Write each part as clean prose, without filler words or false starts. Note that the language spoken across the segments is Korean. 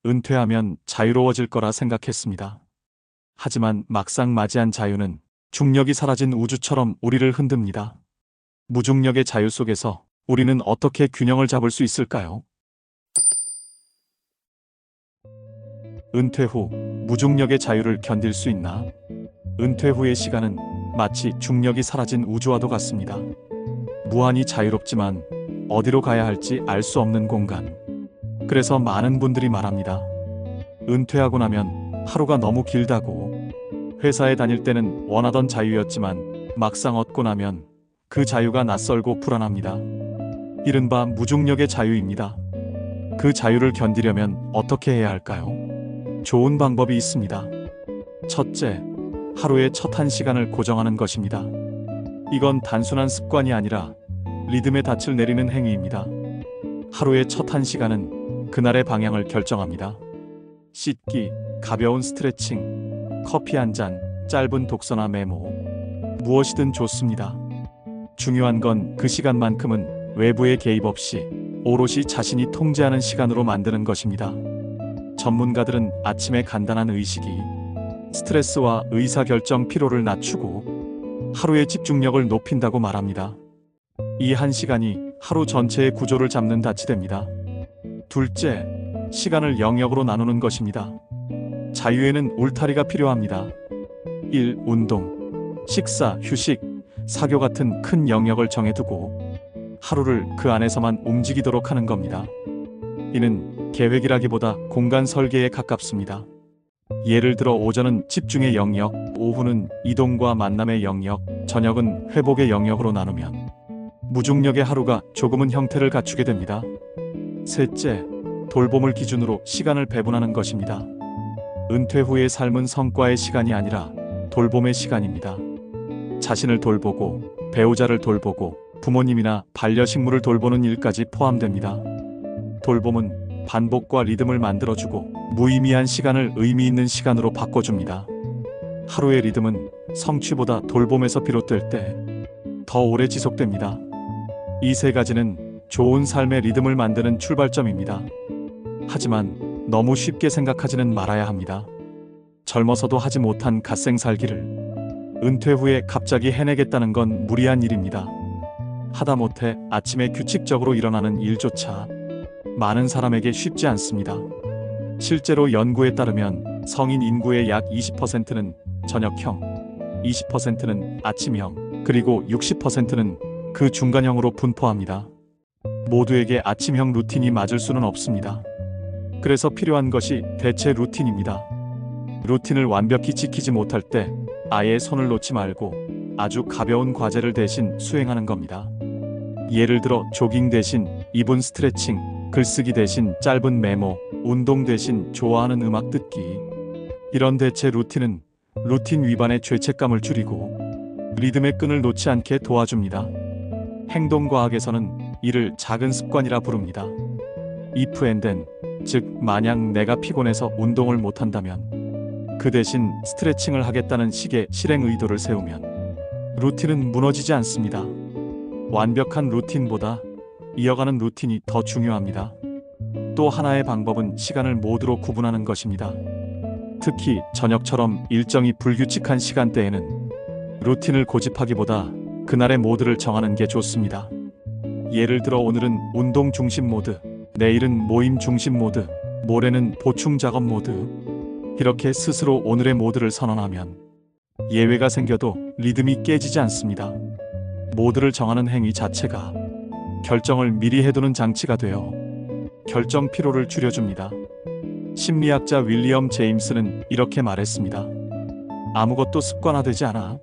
은퇴하면 자유로워질 거라 생각했습니다. 하지만 막상 맞이한 자유는 중력이 사라진 우주처럼 우리를 흔듭니다. 무중력의 자유 속에서 우리는 어떻게 균형을 잡을 수 있을까요? 은퇴 후 무중력의 자유를 견딜 수 있나? 은퇴 후의 시간은 마치 중력이 사라진 우주와도 같습니다. 무한히 자유롭지만 어디로 가야 할지 알 수 없는 공간. 그래서 많은 분들이 말합니다. 은퇴하고 나면 하루가 너무 길다고. 회사에 다닐 때는 원하던 자유였지만 막상 얻고 나면 그 자유가 낯설고 불안합니다. 이른바 무중력의 자유입니다. 그 자유를 견디려면 어떻게 해야 할까요? 좋은 방법이 있습니다. 첫째, 하루의 첫 1시간을 고정하는 것입니다. 이건 단순한 습관이 아니라 리듬의 닻을 내리는 행위입니다. 하루의 첫 1시간은 그날의 방향을 결정합니다. 씻기, 가벼운 스트레칭, 커피 한 잔, 짧은 독서나 메모, 무엇이든 좋습니다. 중요한 건 그 시간만큼은 외부의 개입 없이 오롯이 자신이 통제하는 시간으로 만드는 것입니다. 전문가들은 아침에 간단한 의식이 스트레스와 의사결정 피로를 낮추고 하루의 집중력을 높인다고 말합니다. 이 1시간이 하루 전체의 구조를 잡는 닻이 됩니다. 둘째, 시간을 영역으로 나누는 것입니다. 자유에는 울타리가 필요합니다. 1. 운동, 식사, 휴식, 사교 같은 큰 영역을 정해두고 하루를 그 안에서만 움직이도록 하는 겁니다. 이는 계획이라기보다 공간 설계에 가깝습니다. 예를 들어 오전은 집중의 영역, 오후는 이동과 만남의 영역, 저녁은 회복의 영역으로 나누면 무중력의 하루가 조금은 형태를 갖추게 됩니다. 셋째, 돌봄을 기준으로 시간을 배분하는 것입니다. 은퇴 후의 삶은 성과의 시간이 아니라 돌봄의 시간입니다. 자신을 돌보고, 배우자를 돌보고, 부모님이나 반려식물을 돌보는 일까지 포함됩니다. 돌봄은 반복과 리듬을 만들어주고 무의미한 시간을 의미 있는 시간으로 바꿔줍니다. 하루의 리듬은 성취보다 돌봄에서 비롯될 때 더 오래 지속됩니다. 이 세 가지는 좋은 삶의 리듬을 만드는 출발점입니다. 하지만 너무 쉽게 생각하지는 말아야 합니다. 젊어서도 하지 못한 갓생 살기를 은퇴 후에 갑자기 해내겠다는 건 무리한 일입니다. 하다못해 아침에 규칙적으로 일어나는 일조차 많은 사람에게 쉽지 않습니다. 실제로 연구에 따르면 성인 인구의 약 20%는 저녁형, 20%는 아침형, 그리고 60%는 그 중간형으로 분포합니다. 모두에게 아침형 루틴이 맞을 수는 없습니다. 그래서 필요한 것이 대체 루틴입니다. 루틴을 완벽히 지키지 못할 때 아예 손을 놓지 말고 아주 가벼운 과제를 대신 수행하는 겁니다. 예를 들어 조깅 대신 2분 스트레칭, 글쓰기 대신 짧은 메모, 운동 대신 좋아하는 음악 듣기. 이런 대체 루틴은 루틴 위반의 죄책감을 줄이고 리듬의 끈을 놓지 않게 도와줍니다. 행동과학에서는 이를 작은 습관이라 부릅니다. if and then, 즉 만약 내가 피곤해서 운동을 못한다면 그 대신 스트레칭을 하겠다는 식의 실행 의도를 세우면 루틴은 무너지지 않습니다. 완벽한 루틴보다 이어가는 루틴이 더 중요합니다. 또 하나의 방법은 시간을 모드로 구분하는 것입니다. 특히 저녁처럼 일정이 불규칙한 시간대에는 루틴을 고집하기보다 그날의 모드를 정하는 게 좋습니다. 예를 들어 오늘은 운동 중심 모드, 내일은 모임 중심 모드, 모레는 보충 작업 모드. 이렇게 스스로 오늘의 모드를 선언하면 예외가 생겨도 리듬이 깨지지 않습니다. 모드를 정하는 행위 자체가 결정을 미리 해두는 장치가 되어 결정 피로를 줄여줍니다. 심리학자 윌리엄 제임스는 이렇게 말했습니다. 아무것도 습관화되지 않아.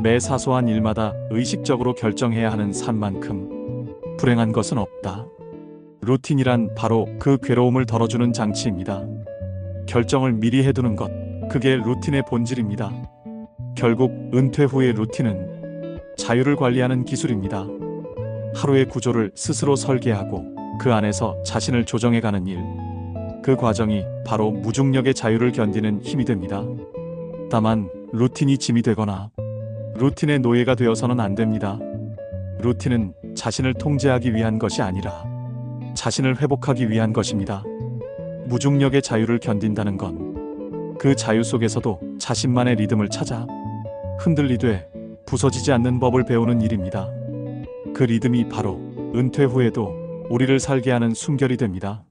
매 사소한 일마다 의식적으로 결정해야 하는 삶만큼 불행한 것은 없다. 루틴이란 바로 그 괴로움을 덜어주는 장치입니다. 결정을 미리 해두는 것, 그게 루틴의 본질입니다. 결국 은퇴 후의 루틴은 자유를 관리하는 기술입니다. 하루의 구조를 스스로 설계하고 그 안에서 자신을 조정해가는 일. 그 과정이 바로 무중력의 자유를 견디는 힘이 됩니다. 다만 루틴이 짐이 되거나 루틴의 노예가 되어서는 안 됩니다. 루틴은 자신을 통제하기 위한 것이 아니라 자신을 회복하기 위한 것입니다. 무중력의 자유를 견딘다는 건 그 자유 속에서도 자신만의 리듬을 찾아 흔들리되 부서지지 않는 법을 배우는 일입니다. 그 리듬이 바로 은퇴 후에도 우리를 살게 하는 숨결이 됩니다.